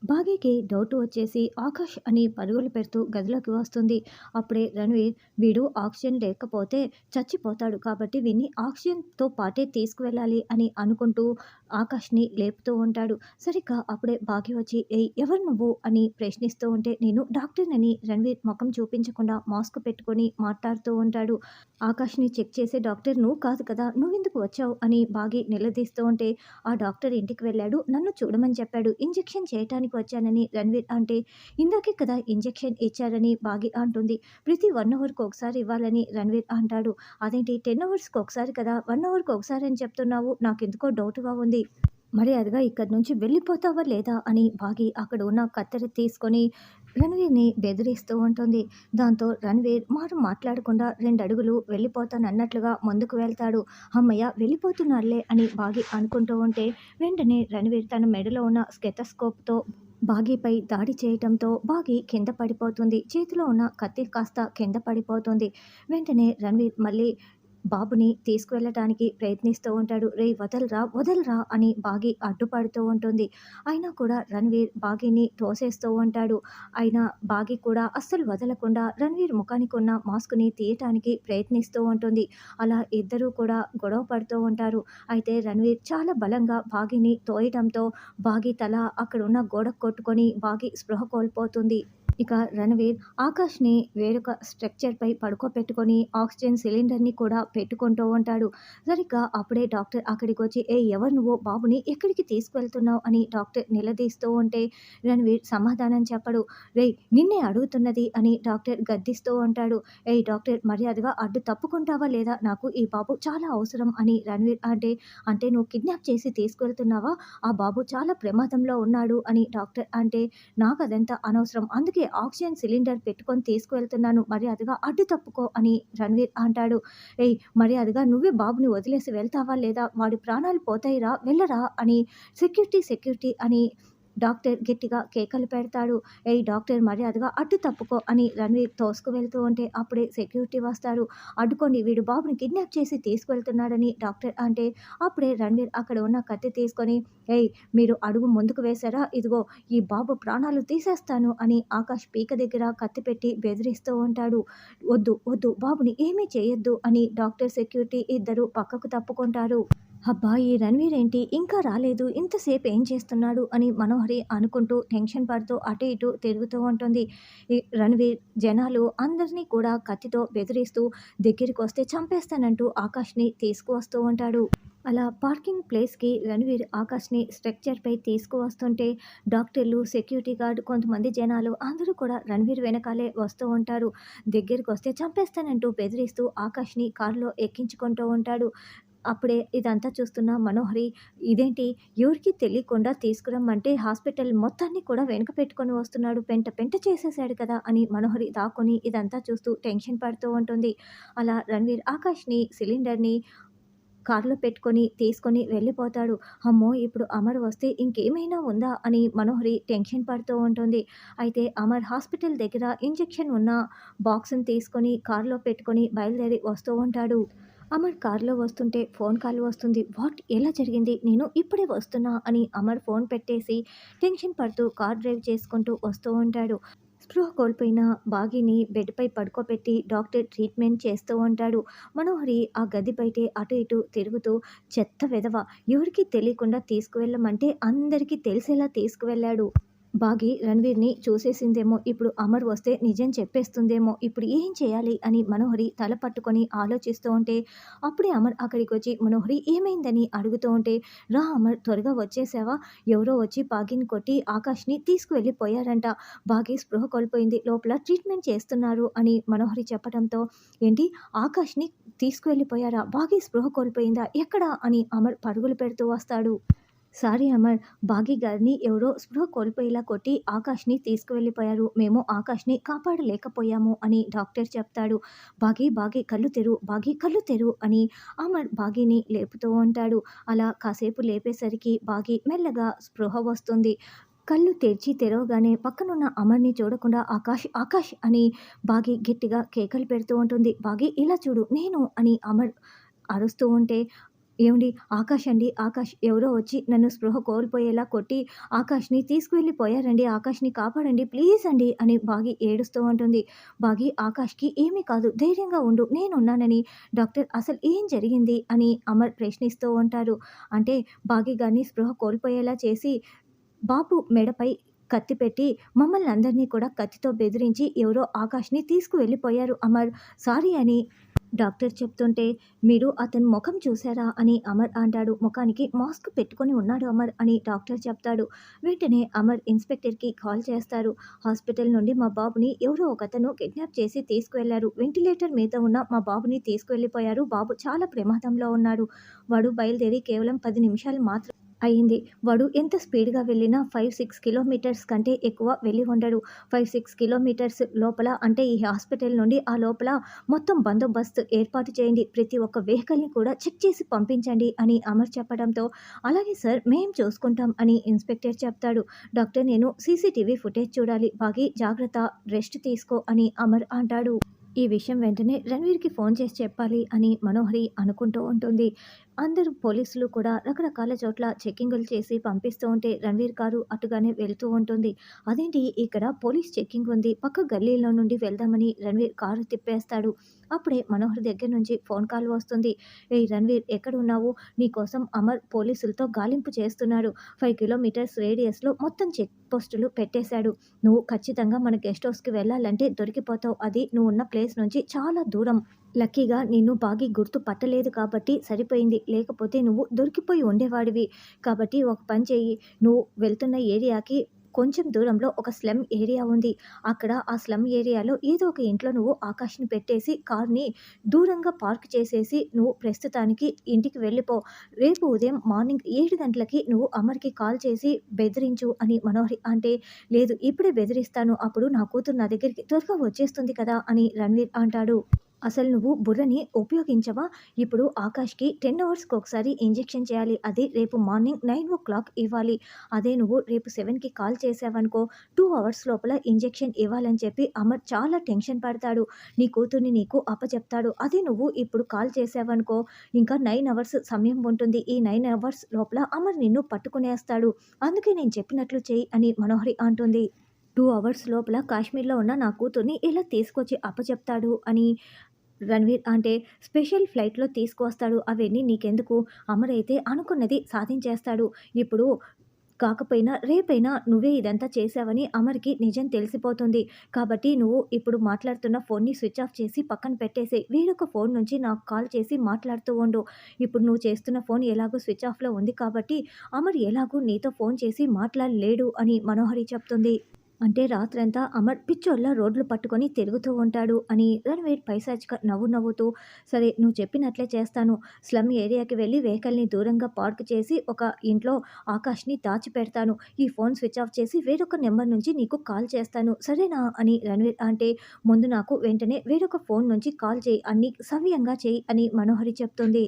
భాగ్యకి doubt వచ్చేసి ఆకాష్ అని పరుగులు పెడుతూ గదిలోకి వస్తుంది. అప్పుడే రణవీర్ వీడు ఆక్సిజన్ లేకపోతే చచ్చిపోతాడు కాబట్టి వీడిని ఆక్సిజన్తో పాటే తీసుకువెళ్ళాలి అని అనుకుంటూ ఆకాష్ని లేపుతూ ఉంటాడు. సరిగ్గా అప్పుడే భాగ్య వచ్చి ఏయ్ ఎవరు నువ్వు అని ప్రశ్నిస్తూ ఉంటే నేను డాక్టర్నని రణవీర్ ముఖం చూపించకుండా మాస్క్ పెట్టుకొని మాట్లాడుతూ ఉంటాడు. ఆకాష్ని చెక్ చేసే డాక్టర్ నువ్వు కాదు కదా, నువ్వెందుకు వచ్చావు అని భాగి నిలదీస్తూ ఉంటే ఆ డాక్టర్ ఇంటికి వెళ్ళాడు, నన్ను చూడమని చెప్పాడు, ఇంజెక్షన్ చేయటానికి వచ్చానని రణవీర్ అంటే ఇందాకే కదా ఇంజెక్షన్ ఇచ్చారని భాగి అంటుంది. ప్రతి 1 అవర్కి ఒకసారి ఇవ్వాలని రణవీర్ అంటాడు. అదేంటి 10 అవర్స్కి ఒకసారి కదా, 1 అవర్కి ఒకసారి అని చెప్తున్నావు, నాకెందుకో డౌట్గా ఉంది, మరి అదిగా ఇక్కడి నుంచి వెళ్ళిపోతావా లేదా అని భాగి అక్కడ ఉన్న కత్తెర తీసుకొని రణవీర్ని బెదిరిస్తూ ఉంటుంది. దాంతో రణవీర్ మాట్లాడకుండా 2 అడుగులు వెళ్ళిపోతానన్నట్లుగా ముందుకు వెళ్తాడు. అమ్మయ్య వెళ్ళిపోతున్నారులే అని భాగి అనుకుంటూ ఉంటే వెంటనే రణవీర్ తన మెడలో ఉన్న స్టెథోస్కోప్తో భాగీపై దాడి చేయటంతో భాగి కింద పడిపోతుంది. చేతిలో ఉన్న కత్తి కాస్త కింద పడిపోతుంది. వెంటనే రణవీర్ మళ్ళీ బాబుని తీసుకువెళ్ళటానికి ప్రయత్నిస్తూ ఉంటాడు. రేయ్ వదలరా వదలరా అని భాగి అడ్డుపడుతూ ఉంటుంది. అయినా కూడా రణవీర్ భాగిని తోసేస్తూ ఉంటాడు. అయినా భాగి కూడా అస్సలు వదలకుండా రణవీర్ ముఖానికి ఉన్న మాస్క్ని తీయటానికి ప్రయత్నిస్తూ ఉంటుంది. అలా ఇద్దరూ కూడా గొడవ పడుతూ ఉంటారు. అయితే రణవీర్ చాలా బలంగా భాగిని తోయటంతో భాగి తల అక్కడ ఉన్న గోడకు కొట్టుకొని భాగి స్పృహ కోల్పోతుంది. ఇక రణవీర్ ఆకాష్ని వేరొక స్ట్రక్చర్పై పడుకోపెట్టుకొని ఆక్సిజన్ సిలిండర్ని కూడా పెట్టుకుంటూ ఉంటాడు. సరిగ్గా అప్పుడే డాక్టర్ అక్కడికి వచ్చి ఏ ఎవరు నువ్వు, బాబుని ఎక్కడికి తీసుకువెళ్తున్నావు అని డాక్టర్ నిలదీస్తూ ఉంటే రణవీర్ సమాధానం చెప్పడు. రేయ్ నిన్నే అడుగుతున్నది అని డాక్టర్ గద్దిస్తూ ఉంటాడు. ఏయ్ డాక్టర్ మర్యాదగా అడ్డు తప్పుకుంటావా లేదా, నాకు ఈ బాబు చాలా అవసరం అని రణవీర్ అంటే నువ్వు కిడ్నాప్ చేసి తీసుకువెళ్తున్నావా, ఆ బాబు చాలా ప్రమాదంలో ఉన్నాడు అని డాక్టర్ అంటే నాకు అదంతా అనవసరం, అందుకే ఆక్సిజన్ సిలిండర్ పెట్టుకొని తీసుకువెళ్తున్నాను, మర్యాదగా అడ్డు తప్పుకో అని రణవీర్ అంటాడు. ఏయ్ మర్యాదగా నువ్వే బాబుని వదిలేసి వెళ్తావా లేదా, వాడి ప్రాణాలు పోతాయిరా వెళ్ళరా అని సెక్యూరిటీ అని డాక్టర్ గట్టిగా కేకలు పెడతాడు. ఏయ్ డాక్టర్ మర్యాదగా అడ్డు తప్పుకో అని రణవీర్ తోసుకు వెళ్తూ ఉంటే అప్పుడే సెక్యూరిటీ వస్తారు. అడ్డుకోండి వీడు బాబుని కిడ్నాప్ చేసి తీసుకువెళ్తున్నాడని డాక్టర్ అంటే అప్పుడే రణవీర్ అక్కడ ఉన్న కత్తి తీసుకొని ఏయ్ మీరు అడుగు ముందుకు వేశారా, ఇదిగో ఈ బాబు ప్రాణాలు తీసేస్తాను అని ఆకాష్ పీక దగ్గర కత్తి పెట్టి బెదిరిస్తూ ఉంటాడు. వద్దు వద్దు బాబుని ఏమీ చేయొద్దు అని డాక్టర్ సెక్యూరిటీ ఇద్దరు పక్కకు తప్పుకుంటారు. అబ్బా ఈ రణవీర్ ఏంటి ఇంకా రాలేదు, ఇంతసేపు ఏం చేస్తున్నాడు అని మనోహరి అనుకుంటూ టెన్షన్ పడుతూ అటు ఇటు తిరుగుతూ ఉంటుంది. ఈ రణవీర్ జనాలు అందరినీ కూడా కత్తితో బెదిరిస్తూ దగ్గరికి వస్తే చంపేస్తానంటూ ఆకాష్ని తీసుకువస్తూ ఉంటాడు. అలా పార్కింగ్ ప్లేస్కి రణవీర్ ఆకాష్ని స్ట్రక్చర్పై తీసుకువస్తుంటే డాక్టర్లు, సెక్యూరిటీ గార్డ్, కొంతమంది జనాలు అందరూ కూడా రణవీర్ వెనకాలే వస్తూ ఉంటారు. దగ్గరికి వస్తే చంపేస్తానంటూ బెదిరిస్తూ ఆకాష్ని కారులో ఎక్కించుకుంటూ ఉంటాడు. అప్పుడే ఇదంతా చూస్తున్న మనోహరి ఇదేంటి ఎవరికీ తెలియకుండా తీసుకురమ్మంటే హాస్పిటల్ మొత్తాన్ని కూడా వెనక పెట్టుకొని వస్తున్నాడు, పెంట పెంట చేసేసాడు కదా అని మనోహరి దాక్కుని ఇదంతా చూస్తూ టెన్షన్ పడుతూ ఉంటుంది. అలా రణవీర్ ఆకాష్ని సిలిండర్ని కారులో పెట్టుకొని తీసుకొని వెళ్ళిపోతాడు. అమ్మో ఇప్పుడు అమర్ వస్తే ఇంకేమైనా ఉందా అని మనోహరి టెన్షన్ పడుతూ ఉంటుంది. అయితే అమర్ హాస్పిటల్ దగ్గర ఇంజెక్షన్ ఉన్న బాక్స్ని తీసుకొని కారులో పెట్టుకొని బయలుదేరి వస్తూ ఉంటాడు. అమర్ కారులో వస్తుంటే ఫోన్ కాల్ వస్తుంది. వాట్ ఎలా జరిగింది, నేను ఇప్పుడే వస్తున్నా అని అమర్ ఫోన్ పెట్టేసి టెన్షన్ పడుతూ కార్ డ్రైవ్ చేసుకుంటూ వస్తూ ఉంటాడు. స్పృహ కోల్పోయిన బాగీని బెడ్పై పడుకోబెట్టి డాక్టర్ ట్రీట్మెంట్ చేస్తూ ఉంటాడు. మనోహరి ఆ గది బయటే అటు ఇటు తిరుగుతూ చెత్త వెధవ, ఎవరికీ తెలియకుండా తీసుకువెళ్ళమంటే అందరికీ తెలిసేలా తీసుకువెళ్ళాడు. బాగి రణవీర్ని చూసేసిందేమో, ఇప్పుడు అమర్ వస్తే నిజం చెప్పేస్తుందేమో, ఇప్పుడు ఏం చేయాలి అని మనోహరి తల పట్టుకొని ఆలోచిస్తూ ఉంటే అప్పుడే అమర్ అక్కడికి వచ్చి మనోహరి ఏమైందని అడుగుతూ ఉంటే రా అమర్ త్వరగా వచ్చేసావా, ఎవరో వచ్చి బాగిని కొట్టి ఆకాష్ని తీసుకువెళ్ళిపోయారంట, బాగి స్పృహ కోల్పోయింది, లోపల ట్రీట్మెంట్ చేస్తున్నారు అని మనోహరి చెప్పడంతో ఏంటి ఆకాష్ని తీసుకువెళ్ళిపోయారా, బాగి స్పృహ కోల్పోయిందా, ఎక్కడా అని అమర్ పరుగులు పెడుతూ వస్తాడు. సారీ అమర్, భాగి గారిని ఎవరో స్పృహ కోల్పోయేలా కొట్టి ఆకాష్ని తీసుకువెళ్ళిపోయారు, మేము ఆకాష్ని కాపాడలేకపోయాము అని డాక్టర్ చెప్తాడు. బాగి కళ్ళు తెరు, బాగి కళ్ళు తెరు అని అమర్ బాగిని లేపుతూ ఉంటాడు. అలా కాసేపు లేపేసరికి బాగి మెల్లగా స్పృహ వస్తుంది. కళ్ళు తెరవగానే పక్కనున్న అమర్ని చూడకుండా ఆకాష్ ఆకాష్ అని బాగి గట్టిగా కేకలు పెడుతూ ఉంటుంది. బాగి ఇలా చూడు నేను అని అమర్ అరుస్తూ ఉంటే ఏవండీ ఆకాష్ అండి. ఆకాష్ ఎవరో వచ్చి నన్ను స్పృహ కోల్పోయేలా కొట్టి ఆకాష్‌ని తీసుకువెళ్ళిపోయారండి. ఆకాష్‌ని కాపాడండి ప్లీజ్ అండి అని బాగి ఏడుస్తూ ఉంటుంది. బాగి ఆకాష్‌కి ఏమీ కాదు ధైర్యంగా ఉండు నేనున్నానని డాక్టర్ అసలు ఏం జరిగింది అని అమర్ ప్రశ్నిస్తూ ఉంటారు. అంటే బాగి గారిని స్పృహ కోల్పోయేలా చేసి బాబు మెడపై కత్తి పెట్టి మమ్మల్ని అందరినీ కూడా కత్తితో బెదిరించి ఎవరో ఆకాష్‌ని తీసుకువెళ్ళిపోయారు అమర్. సారీ అని డాక్టర్ చెప్తుంటే, "మీరు అతని మొఖం చూసారా?" అని అమర్ అంటాడు. "మొఖానికి మాస్క్ పెట్టుకొని ఉన్నాడు అమర్" అని డాక్టర్ చెప్తాడు. వెంటనే అమర్ ఇన్స్‌పెక్టర్‌కి కాల్ చేస్తారు. "హాస్పిటల్ నుండి మా బాబుని ఎవరో ఒకతను కిడ్నాప్ చేసి తీసుకువెళ్లారు. వెంటిలేటర్ మీద ఉన్న మా బాబుని తీసుకువెళ్ళిపోయారు. బాబు చాలా ప్రమాదంలో ఉన్నాడు. వాడు బయలుదేరి కేవలం 10 నిమిషాలు మాత్రం అయింది. వాడు ఎంత స్పీడ్‌గా వెళ్ళినా 5, 6 కిలోమీటర్స్ కంటే ఎక్కువ వెళ్ళి ఉండడు. 5, 6 కిలోమీటర్స్ లోపల అంటే ఈ హాస్పిటల్ నుండి ఆ లోపల మొత్తం బందోబస్తు ఏర్పాటు చేయండి. ప్రతి ఒక్క వెహికల్‌ని కూడా చెక్ చేసి పంపించండి" అని అమర్ చెప్పడంతో, "అలాగే సార్ మేం చూసుకుంటాం" అని ఇన్స్‌పెక్టర్ చెప్తాడు. "డాక్టర్ నేను సీసీటీవీ ఫుటేజ్ చూడాలి. బాగి జాగ్రత్త రెస్ట్ తీసుకో" అని అమర్ అంటాడు. ఈ విషయం వెంటనే రణ్వీర్‌కి ఫోన్ చేసి చెప్పాలి అని మనోహరి అనుకుంటూ ఉంటుంది. అందరూ పోలీసులు కూడా రకరకాల చోట్ల చెకింగులు చేసి పంపిస్తూ ఉంటే రణ్వీర్ కారు అటుగానే వెళ్తూ ఉంటుంది. అదేంటి ఇక్కడ పోలీస్ చెకింగ్ ఉంది. పక్క గల్లీలో నుండి వెళ్దామని రణ్వీర్ కారు తిప్పేస్తాడు. అప్పుడే మనోహర్ దగ్గర నుంచి ఫోన్ కాల్ వస్తుంది. "ఏయ్ రణ్వీర్ ఎక్కడున్నావు? నీకోసం అమర్ పోలీసులతో గాలింపు చేస్తున్నాడు. 5 కిలోమీటర్స్ రేడియస్‌లో మొత్తం చెక్ పోస్టులు పెట్టేశాడు. నువ్వు ఖచ్చితంగా మన గెస్ట్ హౌస్‌కి వెళ్ళాలంటే దొరికిపోతావు. అది నువ్వున్న ప్లేస్ నుంచి చాలా దూరం. లక్కీగా నిన్ను బాగి గుర్తు పట్టలేదు కాబట్టి సరిపోయింది. లేకపోతే నువ్వు దొరికిపోయి ఉండేవాడివి. కాబట్టి ఒక పని చెయ్యి. నువ్వు వెళ్తున్న ఏరియాకి కొంచెం దూరంలో ఒక స్లమ్ ఏరియా ఉంది. అక్కడ ఆ స్లమ్ ఏరియాలో ఏదో ఒక ఇంట్లో నువ్వు ఆకాష్‌ని పెట్టేసి కార్‌ని దూరంగా పార్క్ చేసేసి నువ్వు ప్రస్తుతానికి ఇంటికి వెళ్ళిపో. రేపు ఉదయం మార్నింగ్ 7 గంటలకి నువ్వు అమర్‌కి కాల్ చేసి బెదిరించు" అని మనోహరి అంటే, "లేదు ఇప్పుడే బెదిరిస్తాను. అప్పుడు నా కూతురు నా దగ్గరికి త్వరగా వచ్చేస్తుంది కదా" అని రణ్వీర్ అంటాడు. "అసలు నువ్వు బుర్రని ఉపయోగించవా? ఇప్పుడు ఆకాష్‌కి 10 అవర్స్‌కొకసారి ఇంజెక్షన్ చేయాలి. అది రేపు మార్నింగ్ 9:00 ఇవ్వాలి. అదే నువ్వు రేపు 7కి కాల్ చేశావనుకో 2 అవర్స్ లోపల ఇంజెక్షన్ ఇవ్వాలని" చెప్పి అమర్ చాలా టెన్షన్ పడతాడు. నీ కూతుర్ని నీకు అప్పచెప్తాడు. అదే నువ్వు ఇప్పుడు కాల్ చేశావనుకో ఇంకా 9 అవర్స్ సమయం ఉంటుంది. ఈ 9 అవర్స్ లోపల అమర్ నిన్ను పట్టుకునేస్తాడు. అందుకే నేను చెప్పినట్లు చెయ్యి అని మనోహరి అంటుంది. 2 అవర్స్ లోపల కాశ్మీర్‌లో ఉన్న నా కూతుర్ని ఎలా తీసుకొచ్చి అప్పచెప్తాడు అని రణ్వీర్ అంటే, "స్పెషల్ ఫ్లైట్‌లో తీసుకువస్తాడు. అవన్నీ నీకెందుకు? అమర్ అయితే అనుకున్నది సాధించేస్తాడు. ఇప్పుడు కాకపోయినా రేపైనా నువ్వే ఇదంతా చేశావని అమర్‌కి నిజం తెలిసిపోతుంది. కాబట్టి నువ్వు ఇప్పుడు మాట్లాడుతున్న ఫోన్‌ని స్విచ్ ఆఫ్ చేసి పక్కన పెట్టేసేయ్. వేరొక ఫోన్ నుంచి నాకు కాల్ చేసి మాట్లాడుతూ ఉండు. ఇప్పుడు నువ్వు చేస్తున్న ఫోన్ ఎలాగో స్విచ్ ఆఫ్‌లో ఉంది కాబట్టి అమర్ ఎలాగూ నీతో ఫోన్ చేసి మాట్లాడలేడు" అని మనోహరి చెప్తుంది. అంటే రాత్రంతా అమర్ పిచ్చోల్లా రోడ్లు పట్టుకొని తిరుగుతూ ఉంటాడు అని రణ్వీర్ పైశాచిక నవ్వు నవ్వుతూ, "సరే నువ్వు చెప్పినట్లే చేస్తాను. స్లమ్ ఏరియాకి వెళ్ళి వెహికల్‌ని దూరంగా పార్క్ చేసి ఒక ఇంట్లో ఆకాష్‌ని దాచిపెడతాను. ఈ ఫోన్ స్విచ్ ఆఫ్ చేసి వేరొక నంబర్ నుంచి నీకు కాల్ చేస్తాను. సరేనా?" అని రణ్వీర్ అంటే, "ముందు నాకు వెంటనే వేరొక ఫోన్ నుంచి కాల్ చెయ్యి. అన్నీ సవ్యంగా చెయ్యి" అని మనోహరి చెప్తుంది.